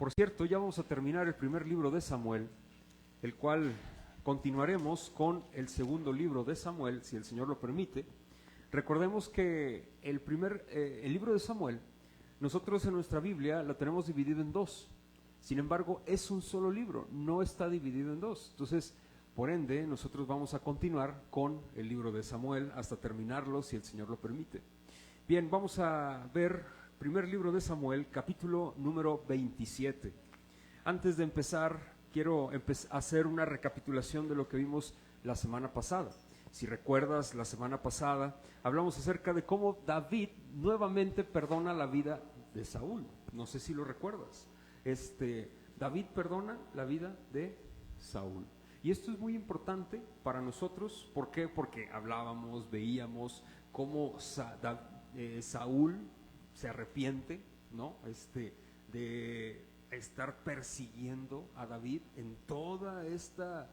Por cierto, ya vamos a terminar el primer libro de Samuel, el cual continuaremos con el segundo libro de Samuel, si el Señor lo permite. Recordemos que el libro de Samuel, nosotros en nuestra Biblia la tenemos dividido en dos. Sin embargo, es un solo libro, no está dividido en dos. Entonces, por ende, nosotros vamos a continuar con el libro de Samuel hasta terminarlo, si el Señor lo permite. Bien, vamos a ver primer libro de Samuel, capítulo número 27. Antes de empezar, quiero hacer una recapitulación de lo que vimos la semana pasada. Si recuerdas, la semana pasada hablamos acerca de cómo David nuevamente perdona la vida de Saúl. No sé si lo recuerdas. David perdona la vida de Saúl. Y esto es muy importante para nosotros. ¿Por qué? Porque veíamos cómo Saúl se arrepiente, ¿no? De estar persiguiendo a David en toda esta,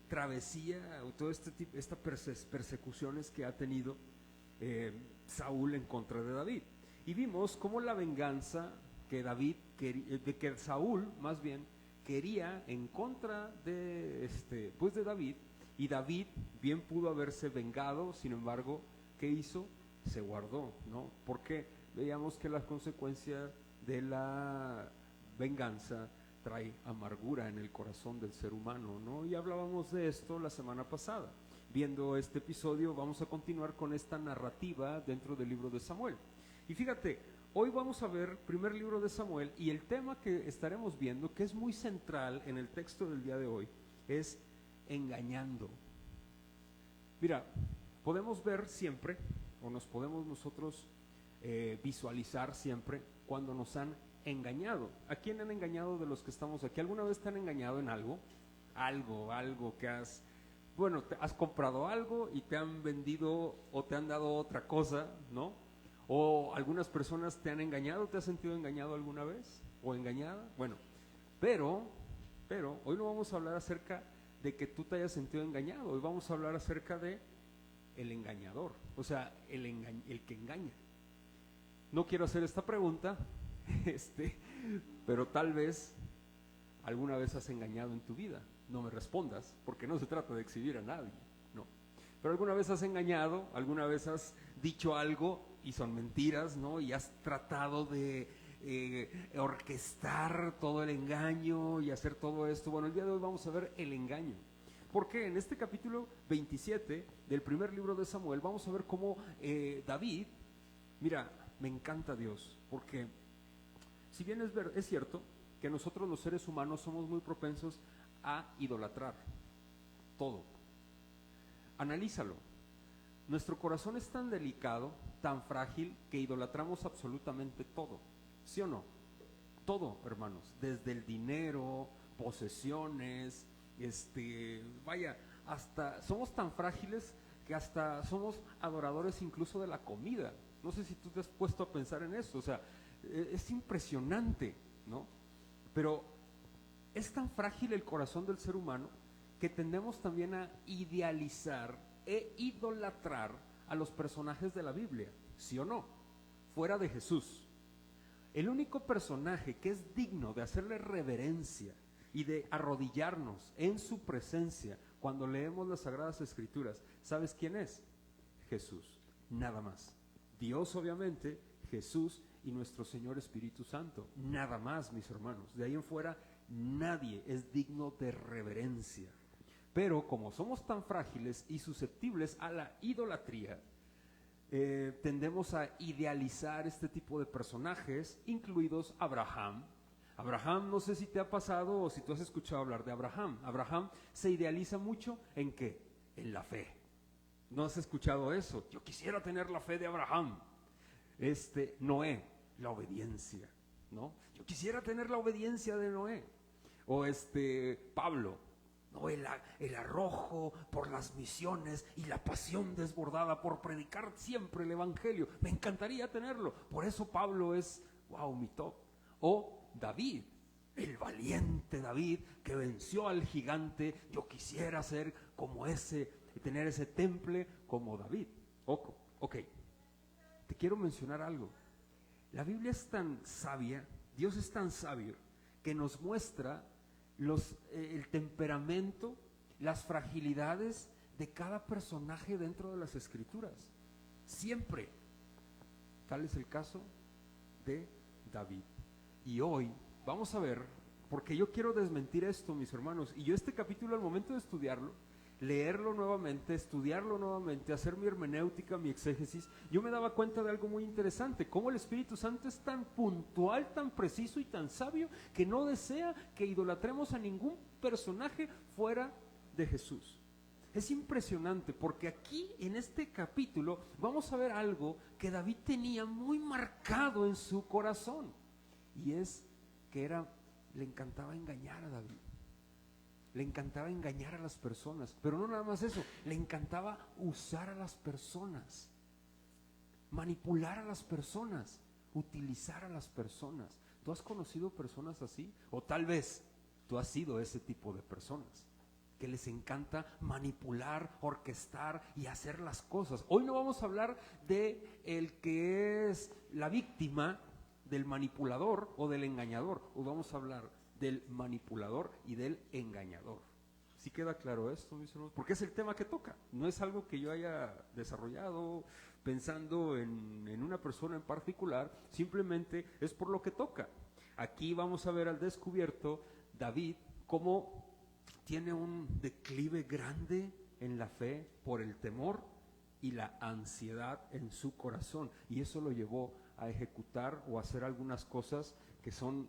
travesía, o toda estas persecuciones que ha tenido Saúl en contra de David. Y vimos cómo la venganza que que Saúl más bien quería en contra de de David, y David bien pudo haberse vengado. Sin embargo, ¿qué hizo? Se guardó, ¿no? Porque veíamos que la consecuencia de la venganza trae amargura en el corazón del ser humano, ¿no? Y hablábamos de esto la semana pasada. Viendo este episodio, vamos a continuar con esta narrativa dentro del libro de Samuel. Y fíjate, hoy vamos a ver primer libro de Samuel, y el tema que estaremos viendo, que es muy central en el texto del día de hoy, es engañando. Mira, podemos ver siempre, o nos podemos nosotros visualizar siempre cuando nos han engañado. ¿A quién han engañado de los que estamos aquí? ¿Alguna vez te han engañado en algo? Algo que has comprado algo y te han vendido o te han dado otra cosa, ¿no? O algunas personas te han engañado. ¿Te has sentido engañado alguna vez? ¿O engañada? Bueno, pero hoy no vamos a hablar acerca de que tú te hayas sentido engañado. Hoy vamos a hablar acerca de el engañador, o sea, el que engaña. No quiero hacer esta pregunta, pero tal vez alguna vez has engañado en tu vida. No me respondas, porque no se trata de exhibir a nadie, no. Pero alguna vez has engañado, alguna vez has dicho algo y son mentiras, ¿no? Y has tratado de orquestar todo el engaño y hacer todo esto. Bueno, el día de hoy vamos a ver el engaño. Porque en este capítulo 27 del primer libro de Samuel vamos a ver cómo David, mira, me encanta Dios, porque si bien es cierto que nosotros los seres humanos somos muy propensos a idolatrar todo. Analízalo. Nuestro corazón es tan delicado, tan frágil, que idolatramos absolutamente todo. ¿Sí o no? Todo, hermanos, desde el dinero, posesiones, hasta somos tan frágiles que hasta somos adoradores incluso de la comida. No sé si tú te has puesto a pensar en eso. O sea, es impresionante, ¿no? Pero es tan frágil el corazón del ser humano que tendemos también a idealizar e idolatrar a los personajes de la Biblia, ¿sí o no? Fuera de Jesús, el único personaje que es digno de hacerle reverencia y de arrodillarnos en su presencia cuando leemos las Sagradas Escrituras, ¿sabes quién es? Jesús, nada más. Dios, obviamente, Jesús y nuestro Señor Espíritu Santo, nada más, mis hermanos. De ahí en fuera nadie es digno de reverencia. Pero como somos tan frágiles y susceptibles a la idolatría, tendemos a idealizar este tipo de personajes, incluidos Abraham. Abraham, no sé si te ha pasado o si tú has escuchado hablar de Abraham. Abraham se idealiza mucho ¿en qué? En la fe. ¿No has escuchado eso? Yo quisiera tener la fe de Abraham. Noé, la obediencia, ¿no? Yo quisiera tener la obediencia de Noé. O Pablo, ¿no? El arrojo por las misiones y la pasión desbordada por predicar siempre el evangelio. Me encantaría tenerlo. Por eso Pablo es, wow, mi top. O David, el valiente David que venció al gigante. Yo quisiera ser como ese, tener ese temple como David. Ok, te quiero mencionar algo. La Biblia es tan sabia, Dios es tan sabio que nos muestra el temperamento, las fragilidades de cada personaje dentro de las Escrituras. Siempre. Tal es el caso de David. Y hoy vamos a ver, porque yo quiero desmentir esto, mis hermanos, y yo este capítulo, al momento de estudiarlo, leerlo nuevamente, estudiarlo nuevamente, hacer mi hermenéutica, mi exégesis, yo me daba cuenta de algo muy interesante, cómo el Espíritu Santo es tan puntual, tan preciso y tan sabio, que no desea que idolatremos a ningún personaje fuera de Jesús. Es impresionante, porque aquí en este capítulo vamos a ver algo que David tenía muy marcado en su corazón, y es que le encantaba engañar a David. Le encantaba engañar a las personas, pero no nada más eso, le encantaba usar a las personas, manipular a las personas, utilizar a las personas. ¿Tú has conocido personas así? O tal vez tú has sido ese tipo de personas, que les encanta manipular, orquestar y hacer las cosas. Hoy no vamos a hablar de el que es la víctima del manipulador o del engañador, hoy vamos a hablar del manipulador y del engañador. ¿Sí queda claro esto, mis hermanos? Porque es el tema que toca, no es algo que yo haya desarrollado pensando en una persona en particular, simplemente es por lo que toca. Aquí vamos a ver al descubierto David cómo tiene un declive grande en la fe por el temor y la ansiedad en su corazón, y eso lo llevó a ejecutar o hacer algunas cosas que son,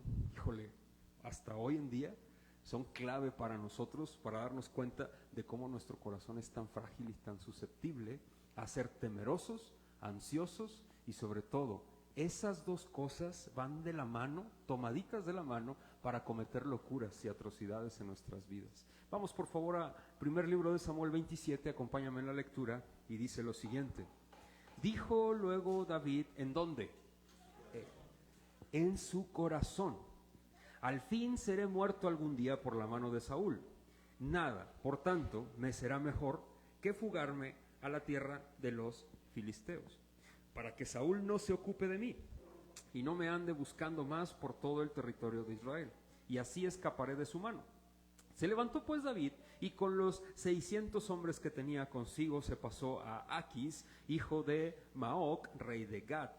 hasta hoy en día son clave para nosotros, para darnos cuenta de cómo nuestro corazón es tan frágil y tan susceptible a ser temerosos, ansiosos, y sobre todo, esas dos cosas van de la mano, tomaditas de la mano, para cometer locuras y atrocidades en nuestras vidas. Vamos por favor a primer libro de Samuel 27, acompáñame en la lectura, y dice lo siguiente: dijo luego David, ¿en dónde? En su corazón: al fin seré muerto algún día por la mano de Saúl. Nada, por tanto, me será mejor que fugarme a la tierra de los filisteos, para que Saúl no se ocupe de mí y no me ande buscando más por todo el territorio de Israel, y así escaparé de su mano. Se levantó pues David, y con los 600 hombres que tenía consigo se pasó a Aquis, hijo de Maoc, rey de Gat.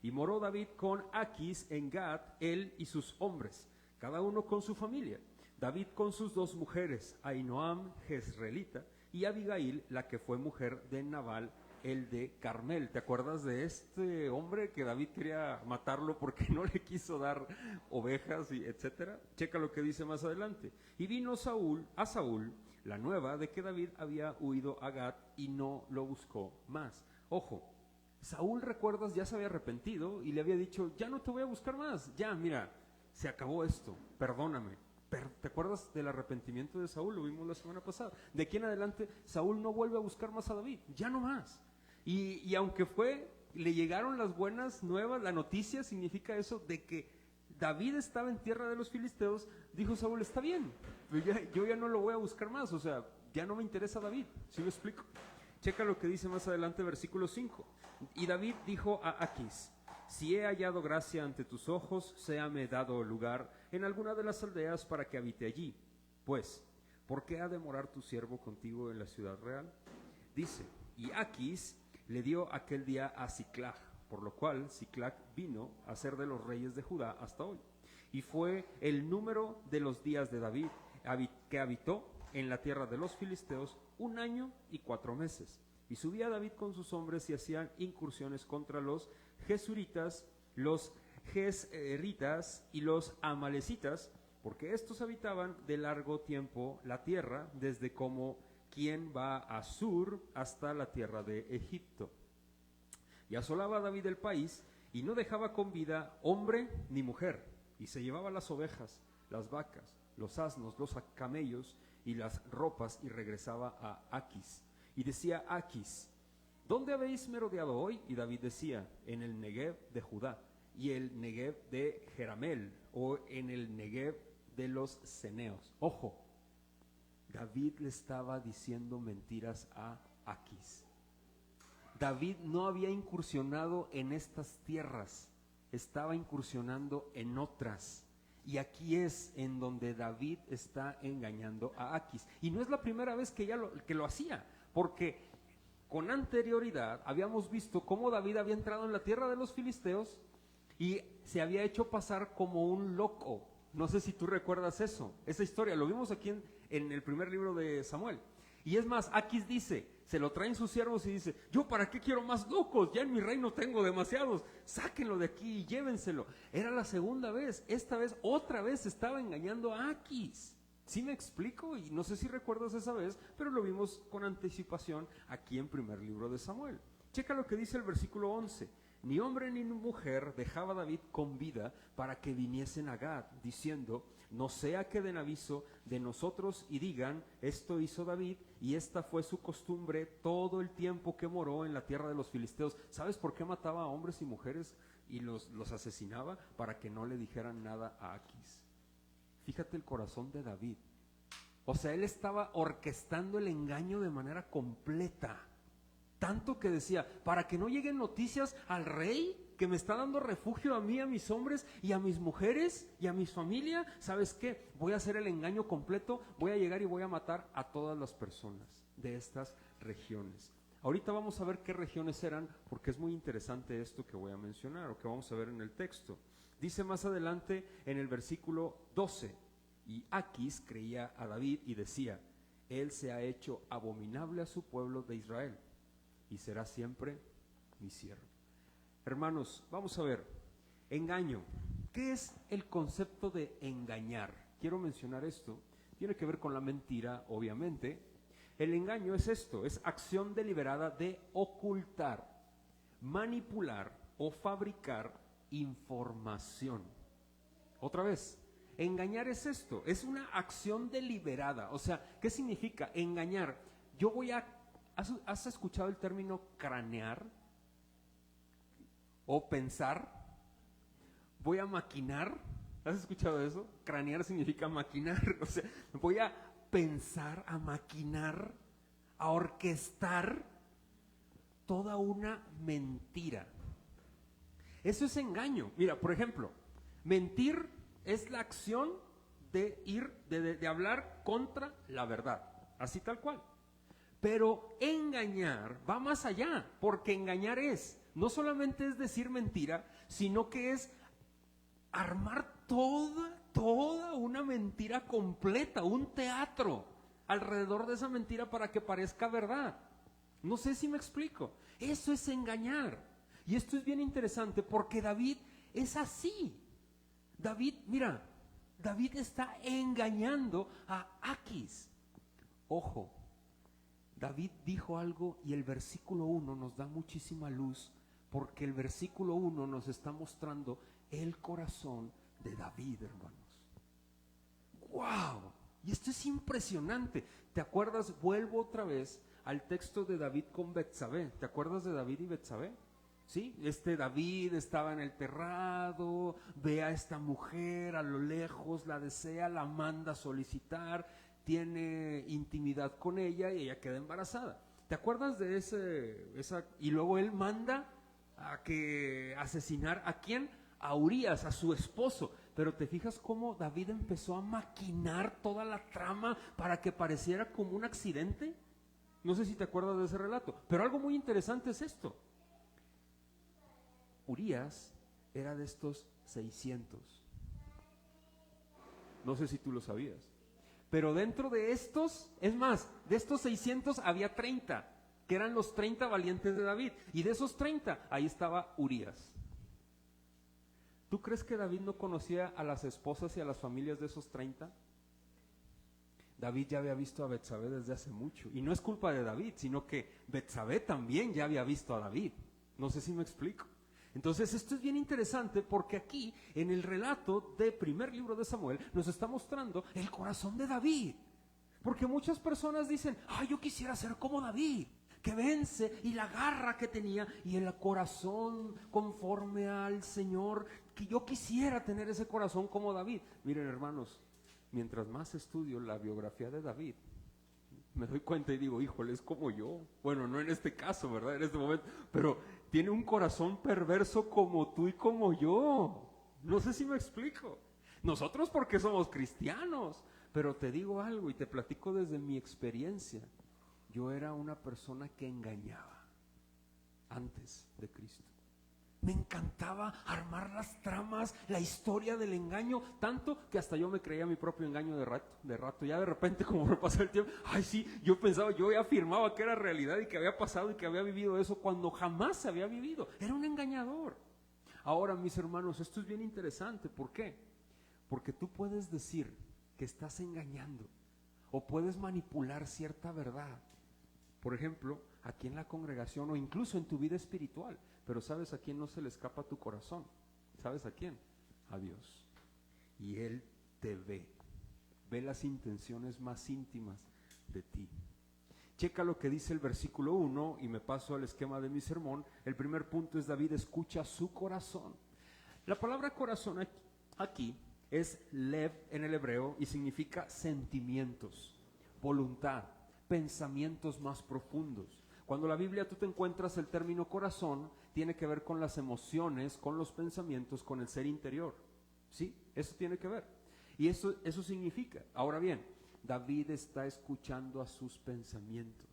Y moró David con Aquis en Gat, él y sus hombres, cada uno con su familia. David con sus dos mujeres, Ahinoam jezreelita y Abigail, la que fue mujer de Nabal, el de Carmel. ¿Te acuerdas de este hombre que David quería matarlo porque no le quiso dar ovejas y etcétera? Checa lo que dice más adelante. Y vino a Saúl la nueva de que David había huido a Gat y no lo buscó más. Ojo, Saúl, recuerdas, ya se había arrepentido y le había dicho, ya no te voy a buscar más, ya, mira, se acabó esto, perdóname. ¿Te acuerdas del arrepentimiento de Saúl? Lo vimos la semana pasada. De aquí en adelante, Saúl no vuelve a buscar más a David, ya no más. Y aunque le llegaron las buenas nuevas, la noticia significa eso, de que David estaba en tierra de los filisteos, dijo Saúl, está bien, yo ya no lo voy a buscar más, o sea, ya no me interesa David, ¿sí me explico? Checa lo que dice más adelante, versículo 5. Y David dijo a Aquis, si he hallado gracia ante tus ojos, séame dado lugar en alguna de las aldeas para que habite allí. Pues, ¿por qué ha de morar tu siervo contigo en la ciudad real? Dice, y Aquis le dio aquel día a Siclag, por lo cual Siclag vino a ser de los reyes de Judá hasta hoy. Y fue el número de los días de David, que habitó en la tierra de los filisteos 1 año y 4 meses. Y subía David con sus hombres y hacían incursiones contra los gesuritas, los geseritas y los amalecitas, porque estos habitaban de largo tiempo la tierra, desde como quien va a Sur hasta la tierra de Egipto. Y asolaba David el país, y no dejaba con vida hombre ni mujer, y se llevaba las ovejas, las vacas, los asnos, los camellos y las ropas, y regresaba a Aquis. Y decía Aquis, ¿dónde habéis merodeado hoy? Y David decía, en el Negev de Judá, y el Negev de Jeramel, o en el Negev de los ceneos. Ojo, David le estaba diciendo mentiras a Aquis. David no había incursionado en estas tierras. estaba incursionando en otras. Y aquí es en donde David está engañando a Aquis. Y no es la primera vez que lo hacía, porque con anterioridad habíamos visto cómo David había entrado en la tierra de los filisteos y se había hecho pasar como un loco. No sé si tú recuerdas esa historia. Lo vimos aquí en el primer libro de Samuel. Y es más, Aquis dice, se lo traen sus siervos y dice, yo para qué quiero más locos, ya en mi reino tengo demasiados, sáquenlo de aquí y llévenselo. Era la segunda vez, esta vez, otra vez estaba engañando a Aquis. ¿Sí me explico? Y no sé si recuerdas esa vez, pero lo vimos con anticipación aquí en primer libro de Samuel. Checa lo que dice el versículo 11. Ni hombre ni mujer dejaba David con vida para que viniesen a Gad, diciendo, no sea que den aviso de nosotros y digan, esto hizo David y esta fue su costumbre todo el tiempo que moró en la tierra de los filisteos. ¿Sabes por qué mataba a hombres y mujeres y los asesinaba? Para que no le dijeran nada a Aquis. Fíjate el corazón de David. O sea, él estaba orquestando el engaño de manera completa. Tanto que decía, para que no lleguen noticias al rey que me está dando refugio a mí, a mis hombres y a mis mujeres y a mi familia, ¿sabes qué? Voy a hacer el engaño completo, voy a llegar y voy a matar a todas las personas de estas regiones. Ahorita vamos a ver qué regiones eran, porque es muy interesante esto que voy a mencionar o que vamos a ver en el texto. Dice más adelante en el versículo 12, y Aquis creía a David y decía, él se ha hecho abominable a su pueblo de Israel y será siempre mi siervo. Hermanos, vamos a ver, engaño. ¿Qué es el concepto de engañar? Quiero mencionar esto, tiene que ver con la mentira, obviamente. El engaño es esto, es acción deliberada de ocultar, manipular o fabricar información. Otra vez, engañar es esto, es una acción deliberada. O sea, ¿qué significa engañar? ¿Has escuchado el término cranear? ¿O pensar? ¿Voy a maquinar? ¿Has escuchado eso? Cranear significa maquinar. O sea, voy a pensar, a maquinar, a orquestar toda una mentira. Eso es engaño. Mira, por ejemplo, mentir es la acción de hablar contra la verdad. Así tal cual. Pero engañar va más allá, porque engañar no solamente es decir mentira, sino que es armar toda una mentira completa, un teatro alrededor de esa mentira para que parezca verdad. No sé si me explico. Eso es engañar. Y esto es bien interesante porque David es así. David está engañando a Aquis. Ojo. David dijo algo y el versículo 1 nos da muchísima luz porque el versículo 1 nos está mostrando el corazón de David, hermanos. ¡Wow! Y esto es impresionante. ¿Te acuerdas? Vuelvo otra vez al texto de David con Betsabé. ¿Te acuerdas de David y Betsabé? ¿Sí? David estaba en el terrado, ve a esta mujer a lo lejos, la desea, la manda a solicitar, tiene intimidad con ella y ella queda embarazada. ¿Te acuerdas de esa? Y luego él manda a que asesinar ¿a quién? A Urías, a su esposo. Pero te fijas cómo David empezó a maquinar toda la trama para que pareciera como un accidente. No sé si te acuerdas de ese relato, pero algo muy interesante es esto. Urías era de estos 600. No sé si tú lo sabías. Pero dentro de estos, es más, de estos 600 había 30, que eran los 30 valientes de David. Y de esos 30, ahí estaba Urías. ¿Tú crees que David no conocía a las esposas y a las familias de esos 30? David ya había visto a Betsabé desde hace mucho. Y no es culpa de David, sino que Betsabé también ya había visto a David. No sé si me explico. Entonces esto es bien interesante porque aquí en el relato del primer libro de Samuel nos está mostrando el corazón de David. Porque muchas personas dicen, yo quisiera ser como David, que vence, y la garra que tenía y el corazón conforme al Señor, que yo quisiera tener ese corazón como David. Miren, hermanos, mientras más estudio la biografía de David, me doy cuenta y digo, híjole, es como yo. Bueno, no en este caso, ¿verdad? En este momento, pero tiene un corazón perverso como tú y como yo. No sé si me explico. Nosotros porque somos cristianos, pero te digo algo y te platico desde mi experiencia. Yo era una persona que engañaba antes de Cristo. Me encantaba armar las tramas, la historia del engaño, tanto que hasta yo me creía mi propio engaño de rato. Ya de repente, como me pasó el tiempo, ay sí, yo pensaba, yo afirmaba que era realidad y que había pasado y que había vivido eso cuando jamás se había vivido. Era un engañador. Ahora, mis hermanos, esto es bien interesante. ¿Por qué? Porque tú puedes decir que estás engañando o puedes manipular cierta verdad. Por ejemplo, aquí en la congregación o incluso en tu vida espiritual. Pero ¿sabes a quién no se le escapa tu corazón? ¿Sabes a quién? A Dios. Y Él te ve. Ve las intenciones más íntimas de ti. Checa lo que dice el versículo 1 y me paso al esquema de mi sermón. El primer punto es: David escucha su corazón. La palabra corazón aquí es lev en el hebreo y significa sentimientos, voluntad, pensamientos más profundos. Cuando la Biblia tú te encuentras el término corazón, tiene que ver con las emociones, con los pensamientos, con el ser interior. ¿Sí? Eso tiene que ver. Y eso significa. Ahora bien, David está escuchando a sus pensamientos,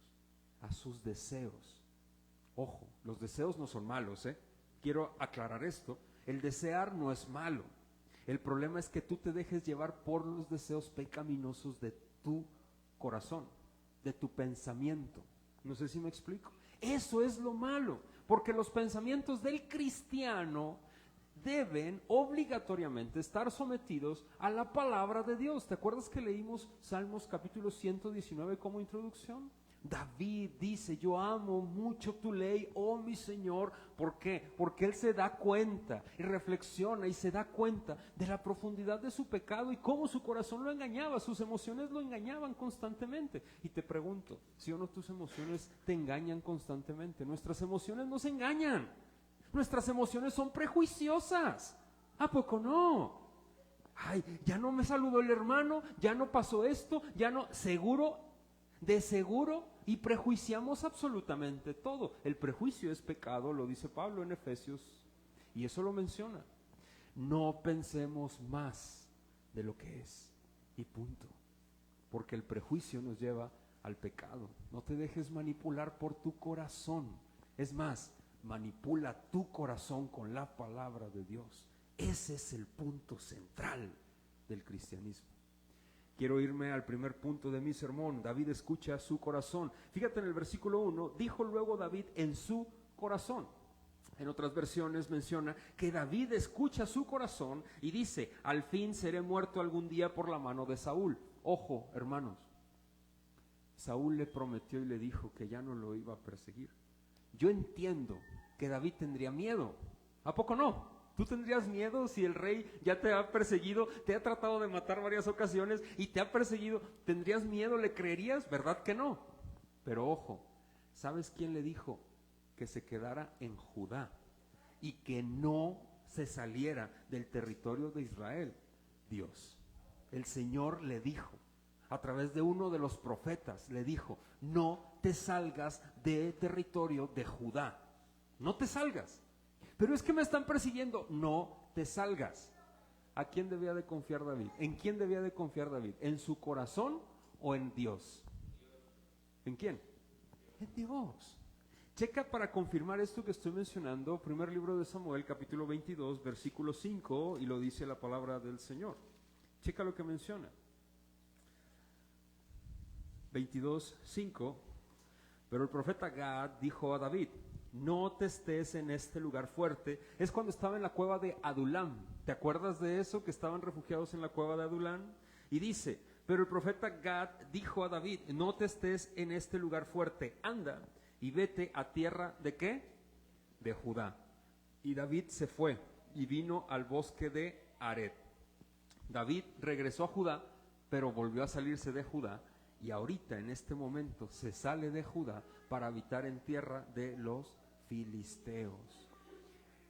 a sus deseos. Ojo, los deseos no son malos, ¿eh? Quiero aclarar esto. El desear no es malo. El problema es que tú te dejes llevar por los deseos pecaminosos de tu corazón, de tu pensamiento. No sé si me explico. Eso es lo malo, porque los pensamientos del cristiano deben obligatoriamente estar sometidos a la palabra de Dios. ¿Te acuerdas que leímos Salmos capítulo 119 como introducción? David dice: yo amo mucho tu ley, oh mi Señor. ¿Por qué? Porque él se da cuenta y reflexiona y se da cuenta de la profundidad de su pecado y cómo su corazón lo engañaba, sus emociones lo engañaban constantemente. Y te pregunto, ¿sí o no tus emociones te engañan constantemente? Nuestras emociones nos engañan. Nuestras emociones son prejuiciosas. ¿A poco no? Ay, ya no me saludó el hermano, ya no pasó esto, ya no, de seguro, y prejuiciamos absolutamente todo. El prejuicio es pecado, lo dice Pablo en Efesios, y eso lo menciona. No pensemos más de lo que es, y punto. Porque el prejuicio nos lleva al pecado. No te dejes manipular por tu corazón. Es más, manipula tu corazón con la palabra de Dios. Ese es el punto central del cristianismo. Quiero irme al primer punto de mi sermón. David escucha su corazón. Fíjate en el versículo 1, dijo luego David en su corazón. En otras versiones menciona que David escucha su corazón y dice: al fin seré muerto algún día por la mano de Saúl. Ojo, hermanos, Saúl le prometió y le dijo que ya no lo iba a perseguir. Yo entiendo que David tendría miedo. ¿A poco no? ¿Tú tendrías miedo si el rey ya te ha perseguido, te ha tratado de matar varias ocasiones y te ha perseguido? ¿Tendrías miedo? ¿Le creerías? ¿Verdad que no? Pero ojo, ¿sabes quién le dijo? Que se quedara en Judá y que no se saliera del territorio de Israel. Dios. El Señor le dijo, a través de uno de los profetas, le dijo: no te salgas de territorio de Judá. No te salgas. Pero es que me están persiguiendo. No te salgas. ¿A quién debía de confiar David? ¿En quién debía de confiar David? ¿En su corazón o en Dios? ¿En quién? En Dios. Checa para confirmar esto que estoy mencionando, primer libro de Samuel, capítulo 22, versículo 5, y lo dice la palabra del Señor. Checa lo que menciona. 22:5. Pero el profeta Gad dijo a David: no te estés en este lugar fuerte. Es cuando estaba en la cueva de Adulam. ¿Te acuerdas de eso? Que estaban refugiados en la cueva de Adulam. Y dice: pero el profeta Gad dijo a David: no te estés en este lugar fuerte, anda y vete a tierra ¿de qué? De Judá. Y David se fue y vino al bosque de Ared. David regresó a Judá, pero volvió a salirse de Judá. Y ahorita, en este momento, se sale de Judá para habitar en tierra de los filisteos.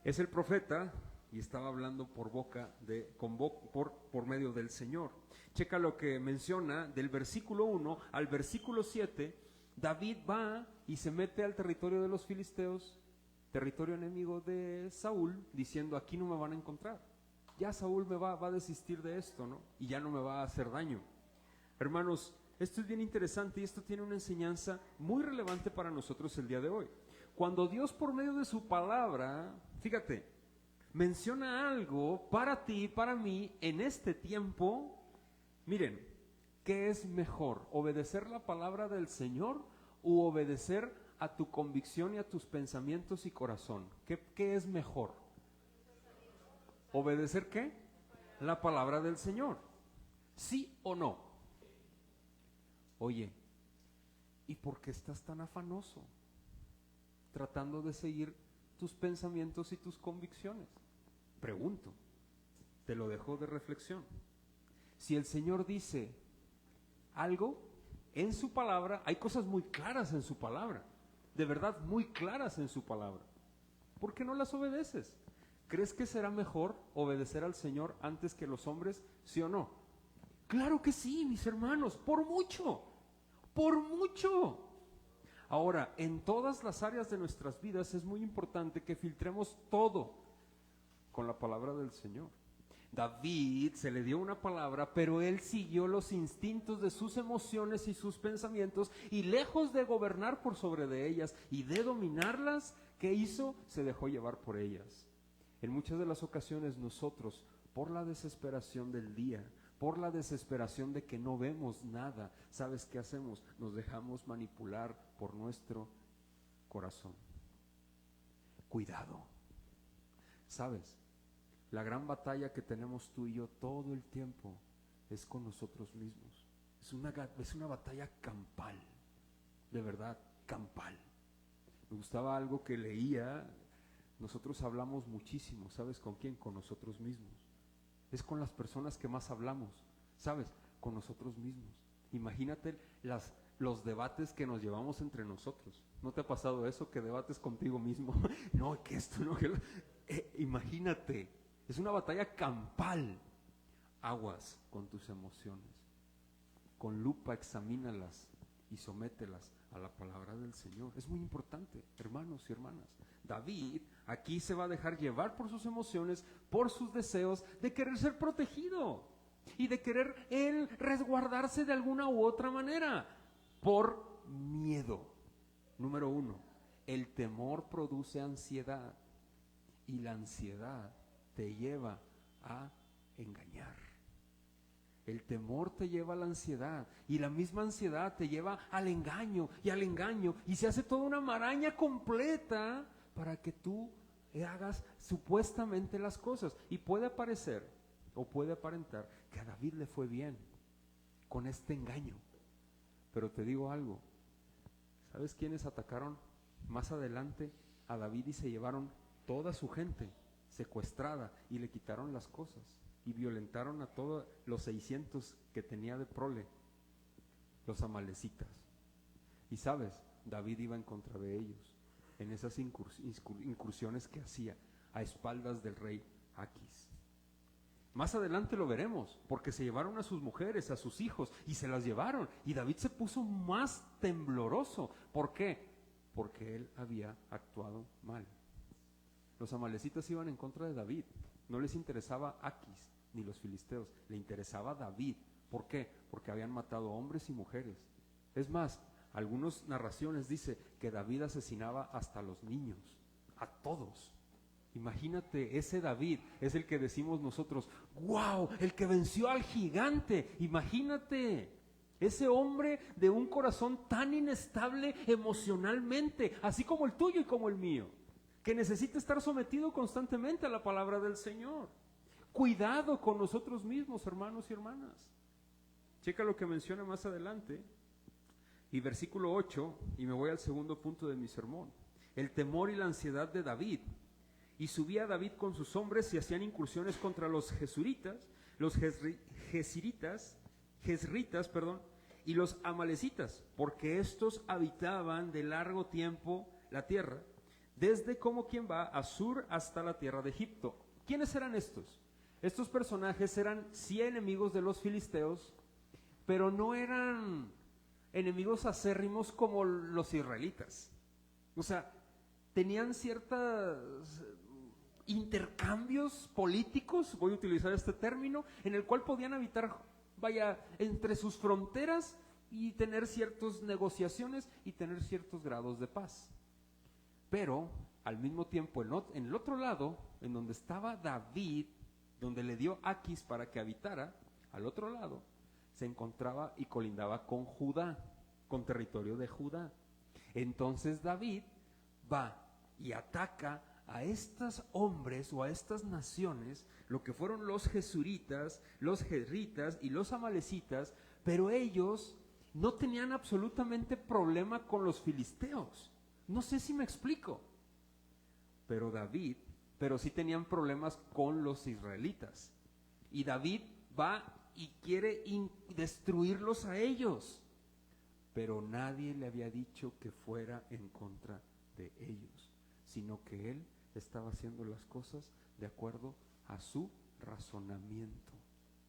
Es el profeta y estaba hablando por medio del Señor. Checa lo que menciona del versículo 1 al versículo 7. David va y se mete al territorio de los filisteos territorio enemigo de Saúl, diciendo, aquí no me van a encontrar. Ya Saúl va a desistir de esto, ¿no? Y ya no me va a hacer daño. Hermanos, esto es bien interesante y esto tiene una enseñanza muy relevante para nosotros el día de hoy. Cuando Dios por medio de su palabra, fíjate, menciona algo para ti, para mí, en este tiempo, miren, ¿qué es mejor? ¿Obedecer la palabra del Señor u obedecer a tu convicción y a tus pensamientos y corazón? ¿Qué es mejor? ¿Obedecer qué? La palabra del Señor. ¿Sí o no? Oye, ¿y por qué estás tan afanoso tratando de seguir tus pensamientos y tus convicciones? Pregunto, te lo dejo de reflexión. Si el Señor dice algo en su palabra, hay cosas muy claras en su palabra, de verdad muy claras en su palabra. ¿Por qué no las obedeces? ¿Crees que será mejor obedecer al Señor antes que los hombres, sí o no? Claro que sí, mis hermanos, por mucho, por mucho. Ahora, en todas las áreas de nuestras vidas es muy importante que filtremos todo con la palabra del Señor. David se le dio una palabra, pero él siguió los instintos de sus emociones y sus pensamientos, y lejos de gobernar por sobre de ellas y de dominarlas, ¿qué hizo? Se dejó llevar por ellas. En muchas de las ocasiones nosotros, por la desesperación del día, por la desesperación de que no vemos nada, ¿sabes qué hacemos? Nos dejamos manipular por nuestro corazón. Cuidado. ¿Sabes? La gran batalla que tenemos tú y yo todo el tiempo es con nosotros mismos. Es una batalla campal, de verdad, campal. Me gustaba algo que leía. Nosotros hablamos muchísimo, ¿sabes con quién? Con nosotros mismos. Es con las personas que más hablamos, ¿sabes? Con nosotros mismos. Imagínate los debates que nos llevamos entre nosotros. ¿No te ha pasado eso, que debates contigo mismo? No, que esto no, que imagínate, es una batalla campal. Aguas con tus emociones. Con lupa examínalas y somételas a la palabra del Señor. Es muy importante, hermanos y hermanas. David aquí se va a dejar llevar por sus emociones, por sus deseos de querer ser protegido y de querer él resguardarse de alguna u otra manera, por miedo. Número 1, el temor produce ansiedad y la ansiedad te lleva a engañar. El temor te lleva a la ansiedad y la misma ansiedad te lleva al engaño y se hace toda una maraña completa para que tú hagas supuestamente las cosas. Y puede parecer o puede aparentar que a David le fue bien con este engaño, pero te digo algo, ¿sabes quiénes atacaron más adelante a David y se llevaron toda su gente secuestrada y le quitaron las cosas? Y violentaron a todos los 600 que tenía de prole, los amalecitas. Y sabes, David iba en contra de ellos en esas incursiones que hacía a espaldas del rey Aquis. Más adelante lo veremos, porque se llevaron a sus mujeres, a sus hijos, y se las llevaron. Y David se puso más tembloroso. ¿Por qué? Porque él había actuado mal. Los amalecitas iban en contra de David. No les interesaba Aquis ni los filisteos, le interesaba David. ¿Por qué? Porque habían matado hombres y mujeres. Es más, algunas narraciones dice que David asesinaba hasta a los niños, a todos. Imagínate, ese David es el que decimos nosotros, ¡wow! El que venció al gigante. Imagínate, ese hombre de un corazón tan inestable emocionalmente, así como el tuyo y como el mío, que necesita estar sometido constantemente a la palabra del Señor. Cuidado con nosotros mismos, hermanos y hermanas. Checa lo que menciona más adelante, y versículo 8, y me voy al segundo punto de mi sermón. El temor y la ansiedad de David. Y subía David con sus hombres y hacían incursiones contra los jesuritas, los jezritas, y los amalecitas, porque estos habitaban de largo tiempo la tierra, desde como quien va a Sur hasta la tierra de Egipto. ¿Quiénes eran estos? Estos personajes eran sí enemigos de los filisteos, pero no eran enemigos acérrimos como los israelitas. O sea, tenían ciertos intercambios políticos, voy a utilizar este término, en el cual podían habitar, vaya, entre sus fronteras y tener ciertas negociaciones y tener ciertos grados de paz. Pero al mismo tiempo, en el otro lado, en donde estaba David, donde le dio Aquis para que habitara, al otro lado se encontraba y colindaba con Judá, con territorio de Judá. Entonces David va y ataca a estos hombres o a estas naciones, lo que fueron los jesuritas, los jerritas y los amalecitas, pero ellos no tenían absolutamente problema con los filisteos. No sé si me explico. Pero sí tenían problemas con los israelitas. Y David va y quiere destruirlos a ellos. Pero nadie le había dicho que fuera en contra de ellos, sino que él estaba haciendo las cosas de acuerdo a su razonamiento.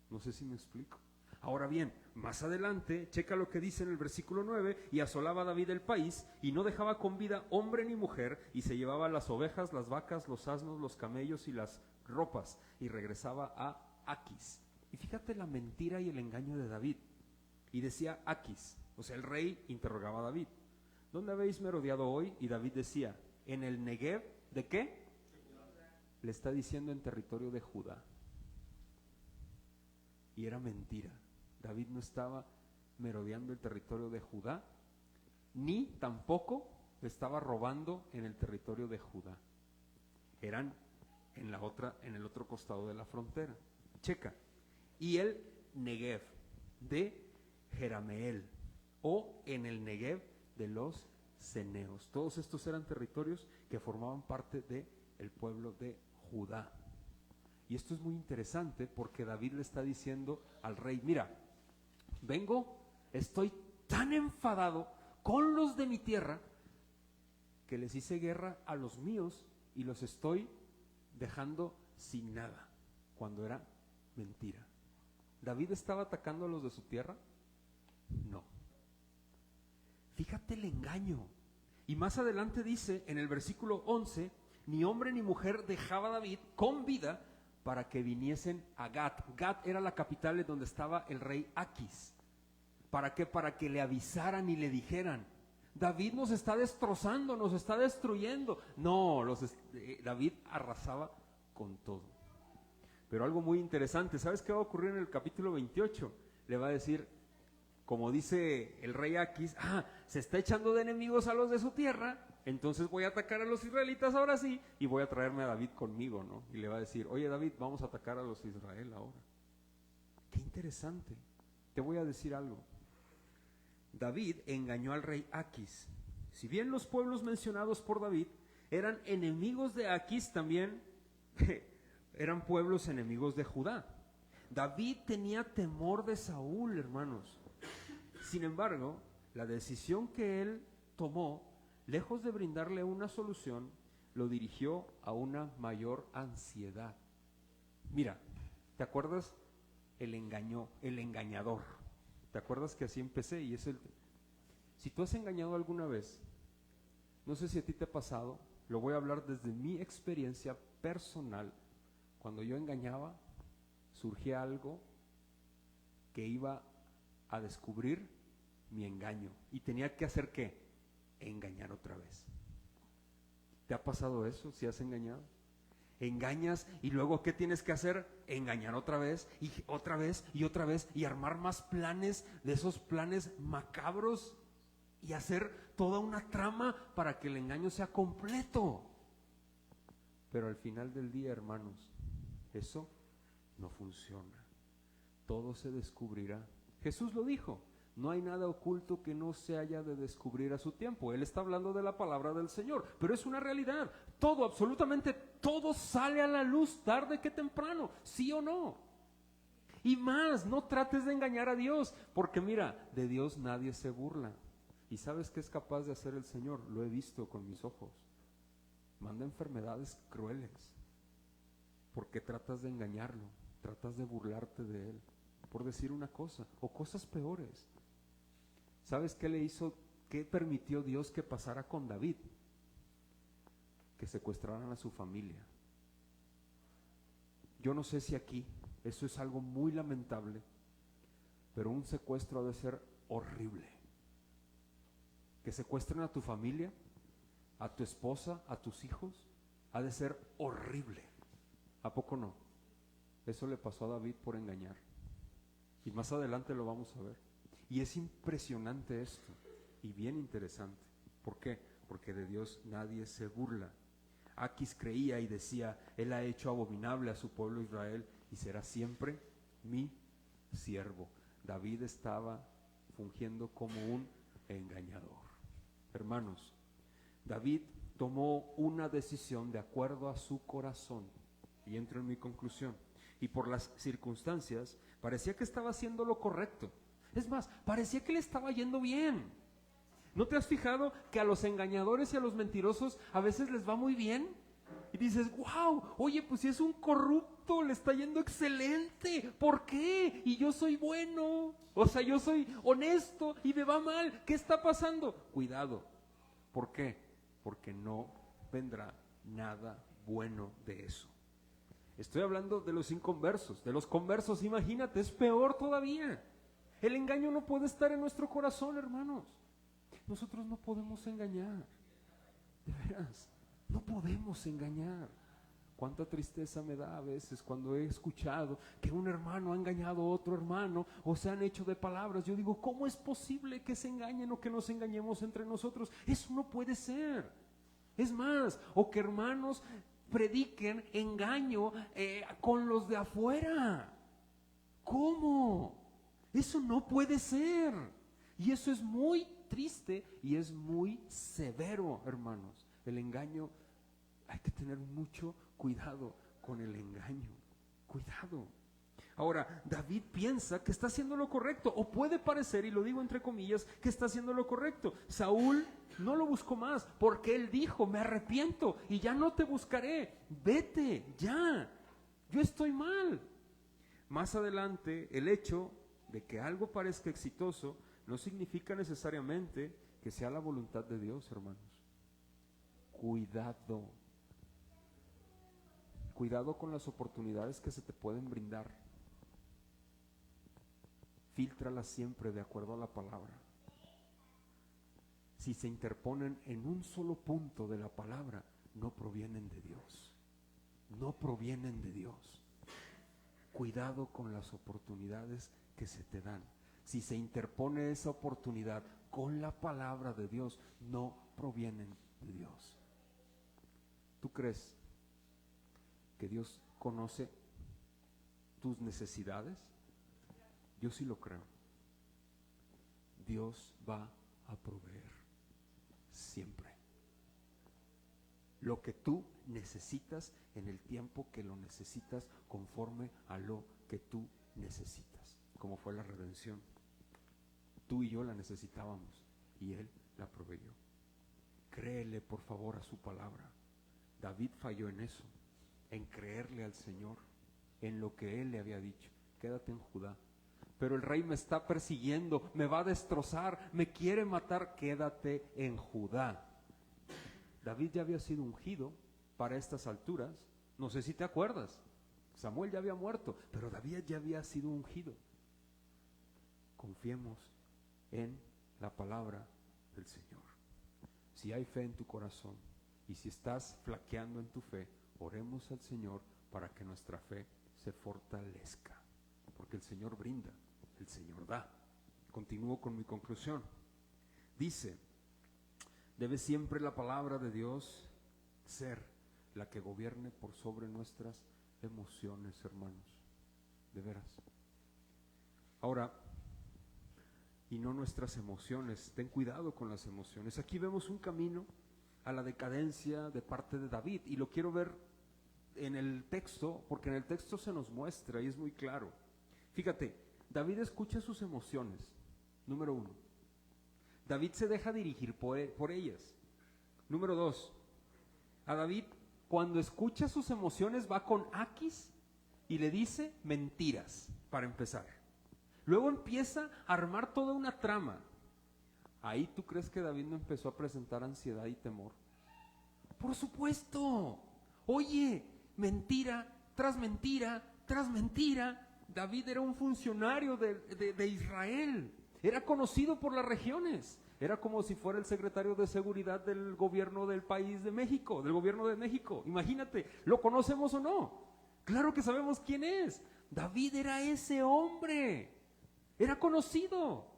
No sé si me explico. Ahora bien, más adelante, checa lo que dice en el versículo 9, y asolaba David el país, y no dejaba con vida hombre ni mujer, y se llevaba las ovejas, las vacas, los asnos, los camellos y las ropas, y regresaba a Aquis. Y fíjate la mentira y el engaño de David. Y decía Aquis, o sea, el rey interrogaba a David, ¿dónde habéis merodeado hoy? Y David decía, en el Negev, ¿de qué? Le está diciendo en territorio de Judá. Y era mentira. David no estaba merodeando el territorio de Judá, ni tampoco estaba robando en el territorio de Judá. Eran en el otro costado de la frontera. Checa. Y el Negev de Jerameel, o en el Negev de los ceneos. Todos estos eran territorios que formaban parte del pueblo de Judá. Y esto es muy interesante porque David le está diciendo al rey, mira, estoy tan enfadado con los de mi tierra que les hice guerra a los míos y los estoy dejando sin nada, cuando era mentira. ¿David estaba atacando a los de su tierra? No. Fíjate el engaño. Y más adelante dice en el versículo 11, ni hombre ni mujer dejaba David con vida para que viniesen a Gat. Gat era la capital en donde estaba el rey Aquis. ¿Para qué? Para que le avisaran y le dijeran, David nos está destrozando, nos está destruyendo. No, David arrasaba con todo. Pero algo muy interesante, ¿sabes qué va a ocurrir en el capítulo 28? Le va a decir, como dice el rey Aquis, se está echando de enemigos a los de su tierra, entonces voy a atacar a los israelitas ahora sí, y voy a traerme a David conmigo, ¿no? Y le va a decir, oye David, vamos a atacar a los Israel ahora. Qué interesante. Te voy a decir algo. David engañó al rey Aquis. Si bien los pueblos mencionados por David eran enemigos de Aquis, también eran pueblos enemigos de Judá. David tenía temor de Saúl, hermanos. Sin embargo, la decisión que él tomó, lejos de brindarle una solución, lo dirigió a una mayor ansiedad. Mira, ¿te acuerdas el engañador? ¿Te acuerdas que así empecé? Y si tú has engañado alguna vez, no sé si a ti te ha pasado, lo voy a hablar desde mi experiencia personal. Cuando yo engañaba, surgía algo que iba a descubrir mi engaño. ¿Y tenía que hacer qué? Engañar otra vez. ¿Te ha pasado eso si has engañado? Engañas y luego ¿qué tienes que hacer? Engañar otra vez y otra vez y otra vez y armar más planes, de esos planes macabros, y hacer toda una trama para que el engaño sea completo. Pero al final del día, hermanos, eso no funciona. Todo se descubrirá. Jesús lo dijo, no hay nada oculto que no se haya de descubrir a su tiempo. Él está hablando de la palabra del Señor, pero es una realidad. Todo, absolutamente todo sale a la luz tarde que temprano, ¿sí o no? Y más, no trates de engañar a Dios, porque mira, de Dios nadie se burla. ¿Y sabes qué es capaz de hacer el Señor? Lo he visto con mis ojos. Manda enfermedades crueles, porque tratas de engañarlo, tratas de burlarte de Él, por decir una cosa, o cosas peores. ¿Sabes qué le hizo? ¿Qué permitió Dios que pasara con David? que secuestraran a su familia. Yo no sé si aquí eso es algo muy lamentable, pero un secuestro ha de ser horrible. Que secuestren a tu familia, a tu esposa, a tus hijos, ha de ser horrible. ¿A poco no? Eso le pasó a David por engañar. Y más adelante lo vamos a ver. Y es impresionante esto, y bien interesante. ¿Por qué? Porque de Dios nadie se burla. Aquis creía y decía: Él ha hecho abominable a su pueblo Israel y será siempre mi siervo. David estaba fungiendo como un engañador. Hermanos, David tomó una decisión de acuerdo a su corazón, y entro en mi conclusión. Y por las circunstancias parecía que estaba haciendo lo correcto. Es más, parecía que le estaba yendo bien. ¿No te has fijado que a los engañadores y a los mentirosos a veces les va muy bien? Y dices: wow, oye, pues si es un corrupto, le está yendo excelente. ¿Por qué? Y yo soy bueno. O sea, yo soy honesto y me va mal. ¿Qué está pasando? Cuidado. ¿Por qué? Porque no vendrá nada bueno de eso. Estoy hablando de los inconversos. De los conversos, imagínate, es peor todavía. El engaño no puede estar en nuestro corazón, hermanos. Nosotros no podemos engañar. De veras, no podemos engañar. Cuánta tristeza me da a veces cuando he escuchado que un hermano ha engañado a otro hermano, o se han hecho de palabras. Yo digo: ¿cómo es posible que se engañen o que nos engañemos entre nosotros? Eso no puede ser. Es más, o que hermanos prediquen engaño con los de afuera. ¿Cómo? Eso no puede ser. Y eso es muy triste y es muy severo, hermanos. El engaño, hay que tener mucho cuidado con el engaño. Cuidado. Ahora, David piensa que está haciendo lo correcto, o puede parecer, y lo digo entre comillas, que está haciendo lo correcto. Saúl no lo buscó más, porque él dijo: me arrepiento y ya no te buscaré. Vete, ya. Yo estoy mal. Más adelante, el hecho de que algo parezca exitoso no significa necesariamente que sea la voluntad de Dios, hermanos. Cuidado. Cuidado con las oportunidades que se te pueden brindar. Fíltralas siempre de acuerdo a la palabra. Si se interponen en un solo punto de la palabra, no provienen de Dios. No provienen de Dios. Cuidado con las oportunidades que se te dan. Si se interpone esa oportunidad con la palabra de Dios, no provienen de Dios. ¿Tú crees que Dios conoce tus necesidades? Yo sí lo creo. Dios va a proveer siempre lo que tú necesitas en el tiempo que lo necesitas, conforme a lo que tú necesitas. Como fue la redención. Tú y yo la necesitábamos y Él la proveyó. Créele, por favor, a su palabra. David falló en eso, en creerle al Señor, en lo que Él le había dicho: quédate en Judá. Pero el rey me está persiguiendo, me va a destrozar, me quiere matar. Quédate en Judá. David ya había sido ungido para estas alturas. No sé si te acuerdas. Samuel ya había muerto, pero David ya había sido ungido. Confiemos en la palabra del Señor. Si hay fe en tu corazón y si estás flaqueando en tu fe, oremos al Señor para que nuestra fe se fortalezca, porque el Señor brinda, el Señor da. Continúo con mi conclusión. Dice: debe siempre la palabra de Dios ser la que gobierne por sobre nuestras emociones, hermanos. De veras. Ahora, y no nuestras emociones. Ten cuidado con las emociones. Aquí vemos un camino a la decadencia de parte de David, y lo quiero ver en el texto, porque en el texto se nos muestra y es muy claro. Fíjate, David escucha sus emociones. Número 1. David se deja dirigir por ellas. Número 2. A David, cuando escucha sus emociones, va con Aquis y le dice mentiras, para empezar. Luego empieza a armar toda una trama. Ahí, ¿tú crees que David no empezó a presentar ansiedad y temor? Por supuesto. Oye, mentira tras mentira tras mentira. David era un funcionario de Israel. Era conocido por las regiones. Era como si fuera el secretario de seguridad del gobierno del país de México, del gobierno de México. Imagínate, ¿lo conocemos o no? Claro que sabemos quién es. David era ese hombre. Era conocido.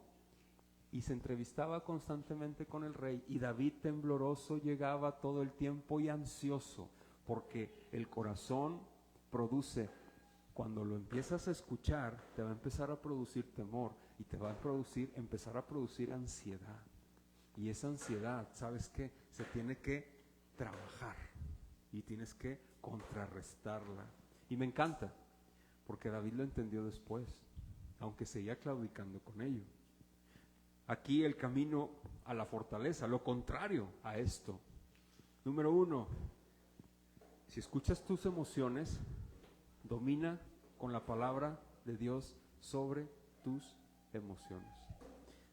Y se entrevistaba constantemente con el rey. Y David tembloroso llegaba todo el tiempo y ansioso. Porque el corazón produce, cuando lo empiezas a escuchar, te va a empezar a producir temor. Y te va a empezar a producir ansiedad. Y esa ansiedad, ¿sabes qué? Se tiene que trabajar y tienes que contrarrestarla. Y me encanta, porque David lo entendió después, aunque seguía claudicando con ello. Aquí el camino a la fortaleza, lo contrario a esto. Número 1, si escuchas tus emociones, domina con la palabra de Dios sobre tus emociones.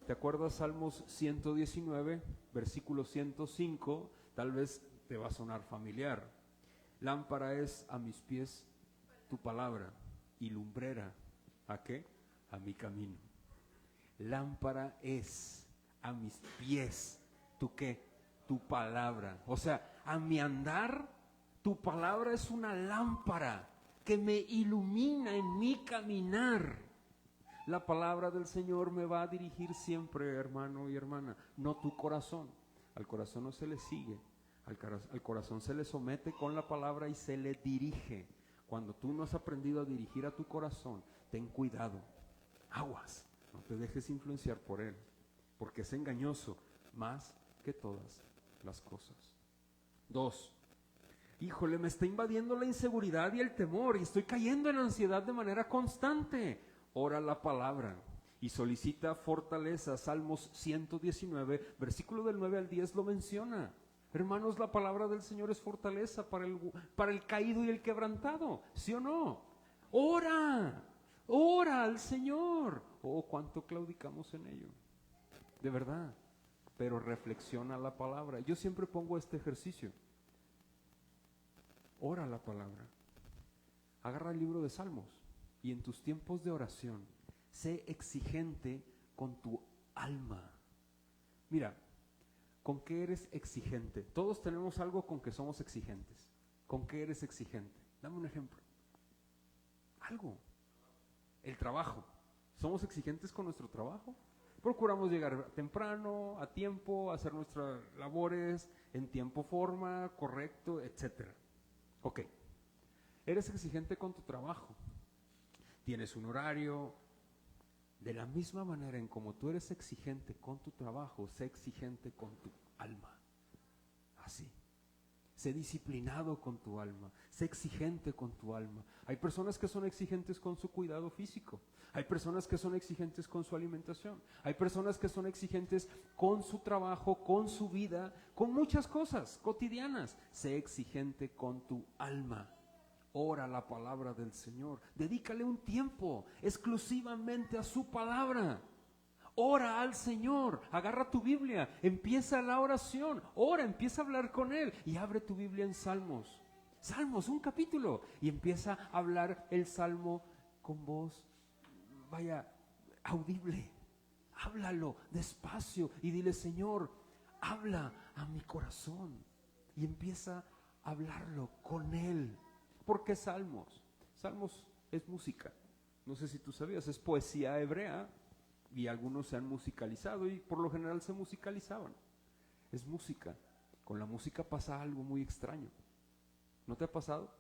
¿Te acuerdas Salmos 119, versículo 105? Tal vez te va a sonar familiar. Lámpara es a mis pies tu palabra y lumbrera, ¿a qué? A mi camino. Lámpara es a mis pies, ¿tu qué? Tu palabra. O sea, a mi andar, tu palabra es una lámpara que me ilumina en mi caminar. La palabra del Señor me va a dirigir siempre, hermano y hermana, no tu corazón. Al corazón no se le sigue, al corazón se le somete con la palabra y se le dirige. Cuando tú no has aprendido a dirigir a tu corazón, ten cuidado, aguas, no te dejes influenciar por él, porque es engañoso más que todas las cosas. 2. Híjole, me está invadiendo la inseguridad y el temor y estoy cayendo en ansiedad de manera constante. Ora la palabra y solicita fortaleza. Salmos 119, versículo del 9 al 10 lo menciona. Hermanos, la palabra del Señor es fortaleza para el caído y el quebrantado, ¿sí o no? Ora al Señor. Oh, cuánto claudicamos en ello, de verdad. Pero reflexiona la palabra. Yo siempre pongo este ejercicio. Ora la palabra. Agarra el libro de Salmos. Y en tus tiempos de oración, sé exigente con tu alma. Mira, ¿con qué eres exigente? Todos tenemos algo con que somos exigentes. ¿Con qué eres exigente? Dame un ejemplo. Algo. El trabajo. ¿Somos exigentes con nuestro trabajo? Procuramos llegar temprano, a tiempo, hacer nuestras labores en tiempo, forma, correcto, etc. Ok. Eres exigente con tu trabajo. Tienes un horario. De la misma manera en como tú eres exigente con tu trabajo, sé exigente con tu alma. Así. Sé disciplinado con tu alma. Sé exigente con tu alma. Hay personas que son exigentes con su cuidado físico. Hay personas que son exigentes con su alimentación. Hay personas que son exigentes con su trabajo, con su vida, con muchas cosas cotidianas. Sé exigente con tu alma. Ora la palabra del Señor. Dedícale un tiempo exclusivamente a su palabra. Ora al Señor. Agarra tu Biblia. Empieza la oración. Ora, empieza a hablar con Él. Y abre tu Biblia en Salmos. Salmos, un capítulo. Y empieza a hablar el Salmo con voz, audible. Háblalo despacio. Y dile, Señor, habla a mi corazón. Y empieza a hablarlo con Él. ¿Por qué Salmos? Salmos es música. No sé si tú sabías, es poesía hebrea y algunos se han musicalizado y por lo general se musicalizaban. Es música. Con la música pasa algo muy extraño. ¿No te ha pasado?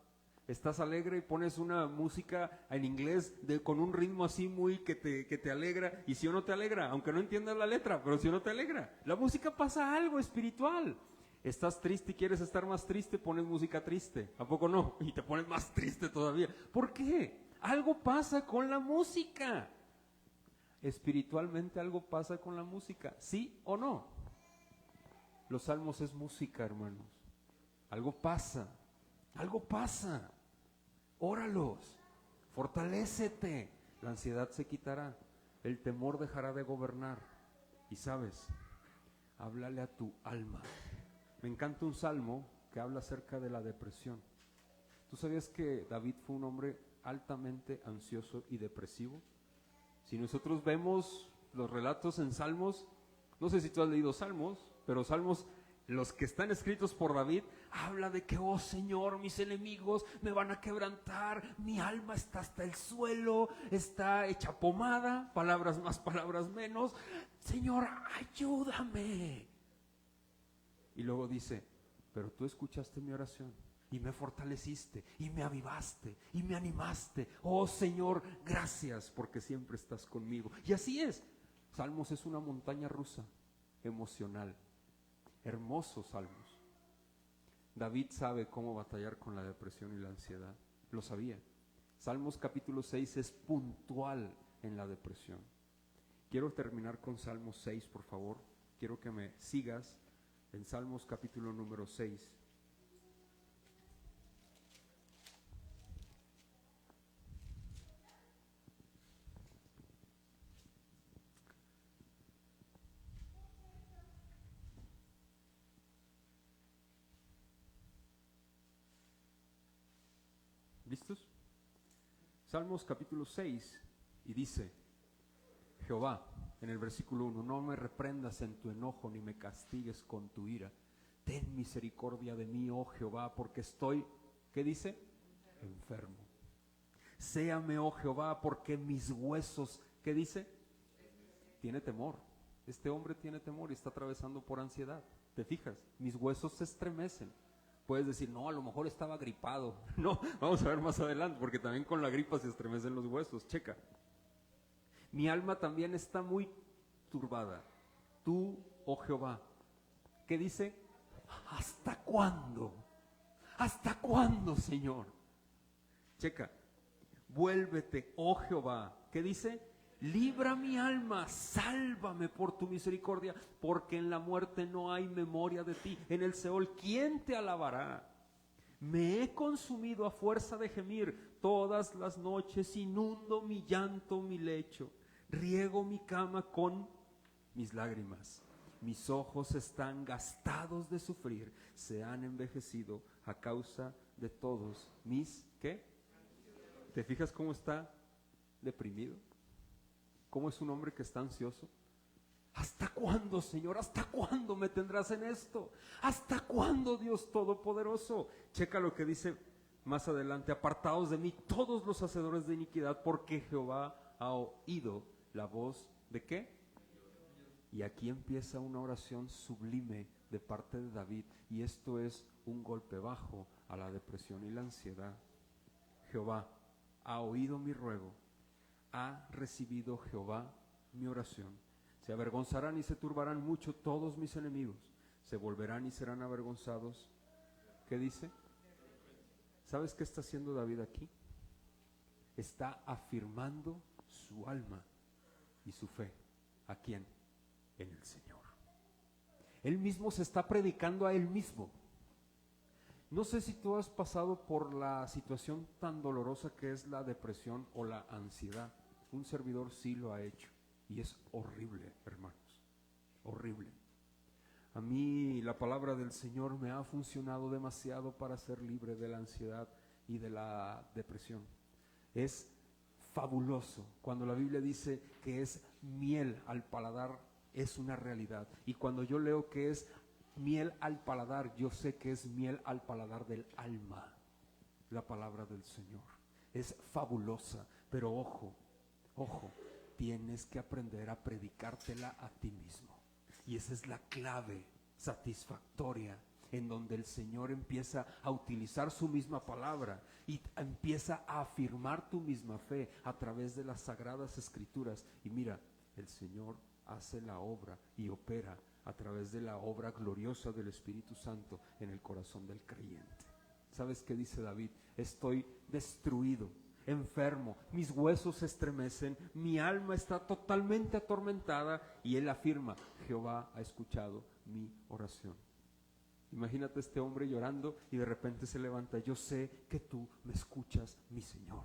Estás alegre y pones una música en inglés con un ritmo así muy que te alegra, y si o no te alegra, aunque no entiendas la letra, pero si o no te alegra. La música pasa algo espiritual. Estás triste y quieres estar más triste, pones música triste. ¿A poco no? Y te pones más triste todavía. ¿Por qué? Algo pasa con la música. Espiritualmente algo pasa con la música. ¿Sí o no? Los salmos es música, hermanos. Algo pasa. Algo pasa. Óralos. Fortalécete. La ansiedad se quitará. El temor dejará de gobernar. Y sabes, háblale a tu alma. Me encanta un salmo que habla acerca de la depresión. ¿Tú sabías que David fue un hombre altamente ansioso y depresivo? Si nosotros vemos los relatos en Salmos, no sé si tú has leído Salmos, pero Salmos, los que están escritos por David, habla de que, oh Señor, mis enemigos me van a quebrantar, mi alma está hasta el suelo, está hecha pomada, palabras más, palabras menos, Señor, ayúdame. Y luego dice, pero tú escuchaste mi oración y me fortaleciste y me avivaste y me animaste. Oh Señor, gracias porque siempre estás conmigo. Y así es. Salmos es una montaña rusa emocional. Hermosos salmos. David sabe cómo batallar con la depresión y la ansiedad. Lo sabía. Salmos capítulo 6 es puntual en la depresión. Quiero terminar con Salmos 6, por favor. Quiero que me sigas en Salmos capítulo número 6. ¿Listos? Salmos capítulo 6 y dice, Jehová, en el versículo 1, no me reprendas en tu enojo ni me castigues con tu ira. Ten misericordia de mí, oh Jehová, porque estoy, ¿qué dice? Enfermo. Séame, oh Jehová, porque mis huesos, ¿qué dice? Tiene temor. Este hombre tiene temor y está atravesando por ansiedad. ¿Te fijas? Mis huesos se estremecen. Puedes decir, no, a lo mejor estaba gripado. No, vamos a ver más adelante, porque también con la gripa se estremecen los huesos. Checa. Mi alma también está muy turbada. Tú, oh Jehová, ¿qué dice? ¿Hasta cuándo? ¿Hasta cuándo, Señor? Checa. Vuélvete, oh Jehová. ¿Qué dice? Libra mi alma, sálvame por tu misericordia, porque en la muerte no hay memoria de ti. En el Seol, ¿quién te alabará? Me he consumido a fuerza de gemir, todas las noches inundo mi llanto, mi lecho, riego mi cama con mis lágrimas. Mis ojos están gastados de sufrir, se han envejecido a causa de todos mis, ¿qué? ¿Te fijas cómo está deprimido? ¿Cómo es un hombre que está ansioso? ¿Hasta cuándo, Señor? ¿Hasta cuándo me tendrás en esto? ¿Hasta cuándo, Dios Todopoderoso? Checa lo que dice más adelante. Apartaos de mí todos los hacedores de iniquidad, porque Jehová ha oído la voz ¿de qué? Y aquí empieza una oración sublime de parte de David, y esto es un golpe bajo a la depresión y la ansiedad. Jehová ha oído mi ruego, ha recibido Jehová mi oración. Se avergonzarán y se turbarán mucho todos mis enemigos, se volverán y serán avergonzados. ¿Qué dice? ¿Sabes qué está haciendo David aquí? Está afirmando su alma y su fe. ¿A quién? En el Señor. Él mismo se está predicando a él mismo. No sé si tú has pasado por la situación tan dolorosa que es la depresión o la ansiedad. Un servidor sí lo ha hecho y es horrible, hermanos, horrible. A mí la palabra del Señor me ha funcionado demasiado para ser libre de la ansiedad y de la depresión. Es fabuloso cuando la Biblia dice que es miel al paladar, es una realidad. Y cuando yo leo que es miel al paladar, yo sé que es miel al paladar del alma. La palabra del Señor es fabulosa, pero ojo, tienes que aprender a predicártela a ti mismo. Y esa es la clave satisfactoria en donde el Señor empieza a utilizar su misma palabra y empieza a afirmar tu misma fe a través de las sagradas escrituras. Y mira, el Señor hace la obra y opera a través de la obra gloriosa del Espíritu Santo en el corazón del creyente. ¿Sabes qué dice David? Estoy destruido, enfermo, mis huesos se estremecen, mi alma está totalmente atormentada, y él afirma, Jehová ha escuchado mi oración. Imagínate este hombre llorando y de repente se levanta, yo sé que tú me escuchas, mi Señor.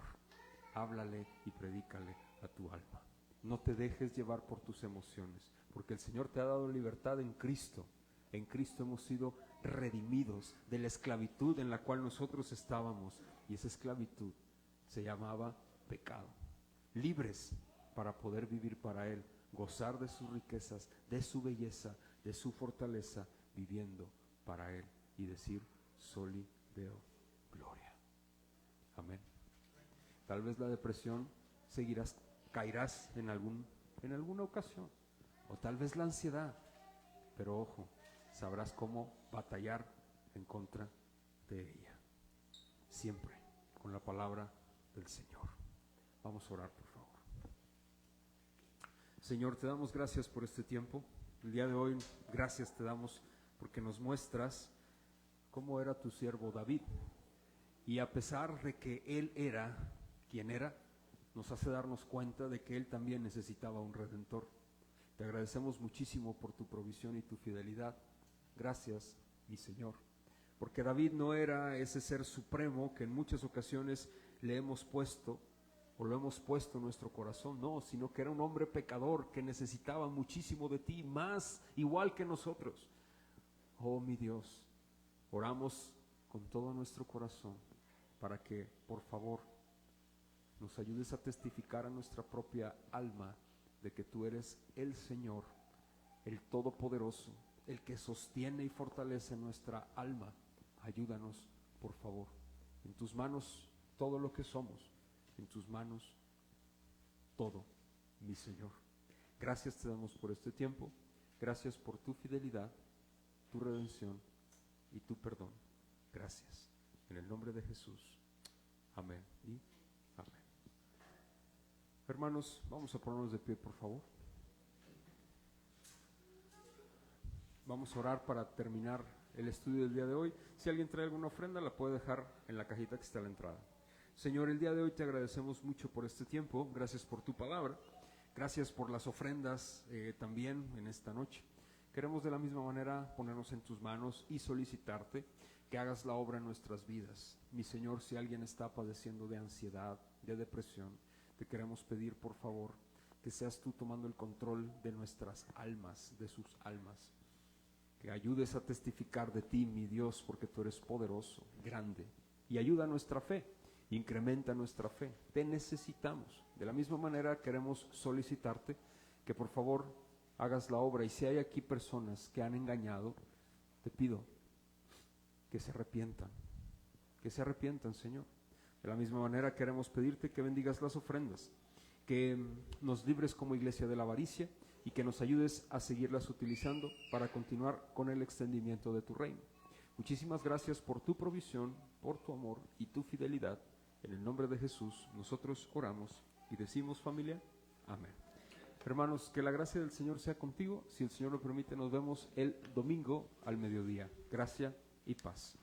Háblale y predícale a tu alma. No te dejes llevar por tus emociones, porque el Señor te ha dado libertad en Cristo. En Cristo hemos sido redimidos de la esclavitud en la cual nosotros estábamos, y esa esclavitud se llamaba pecado. Libres para poder vivir para Él, gozar de sus riquezas, de su belleza, de su fortaleza, viviendo para Él y decir: Soli Deo Gloria. Amén. Tal vez la depresión caerás en alguna ocasión, o tal vez la ansiedad, pero ojo, sabrás cómo batallar en contra de ella, siempre con la palabra del Señor. Vamos a orar, por favor. Señor, te damos gracias por este tiempo. El día de hoy, gracias te damos porque nos muestras cómo era tu siervo David, y a pesar de que él era quien era, nos hace darnos cuenta de que él también necesitaba un redentor. Te agradecemos muchísimo por tu provisión y tu fidelidad. Gracias, mi Señor, porque David no era ese ser supremo que en muchas ocasiones le hemos puesto o lo hemos puesto en nuestro corazón, no, sino que era un hombre pecador que necesitaba muchísimo de ti, más igual que nosotros. Oh, mi Dios, oramos con todo nuestro corazón para que, por favor, nos ayudes a testificar a nuestra propia alma de que tú eres el Señor, el Todopoderoso, el que sostiene y fortalece nuestra alma. Ayúdanos, por favor. En tus manos todo lo que somos, en tus manos todo, mi Señor. Gracias te damos por este tiempo, gracias por tu fidelidad, tu redención y tu perdón. Gracias. En el nombre de Jesús. Amén y amén. Hermanos, vamos a ponernos de pie, por favor. Vamos a orar para terminar el estudio del día de hoy. Si alguien trae alguna ofrenda, la puede dejar en la cajita que está a la entrada. Señor, el día de hoy te agradecemos mucho por este tiempo. Gracias por tu palabra. Gracias por las ofrendas también en esta noche. Queremos de la misma manera ponernos en tus manos y solicitarte que hagas la obra en nuestras vidas. Mi Señor, si alguien está padeciendo de ansiedad, de depresión, te queremos pedir, por favor, que seas tú tomando el control de nuestras almas, de sus almas. Que ayudes a testificar de ti, mi Dios, porque tú eres poderoso, grande, y ayuda a nuestra fe, incrementa nuestra fe. Te necesitamos. De la misma manera queremos solicitarte que por favor hagas la obra, y si hay aquí personas que han engañado, te pido que se arrepientan, Señor. De la misma manera queremos pedirte que bendigas las ofrendas, que nos libres como iglesia de la avaricia y que nos ayudes a seguirlas utilizando para continuar con el extendimiento de tu reino. Muchísimas gracias por tu provisión, por tu amor y tu fidelidad. En el nombre de Jesús nosotros oramos y decimos, familia, amén. Hermanos, que la gracia del Señor sea contigo. Si el Señor lo permite, nos vemos el domingo al mediodía. Gracia y paz.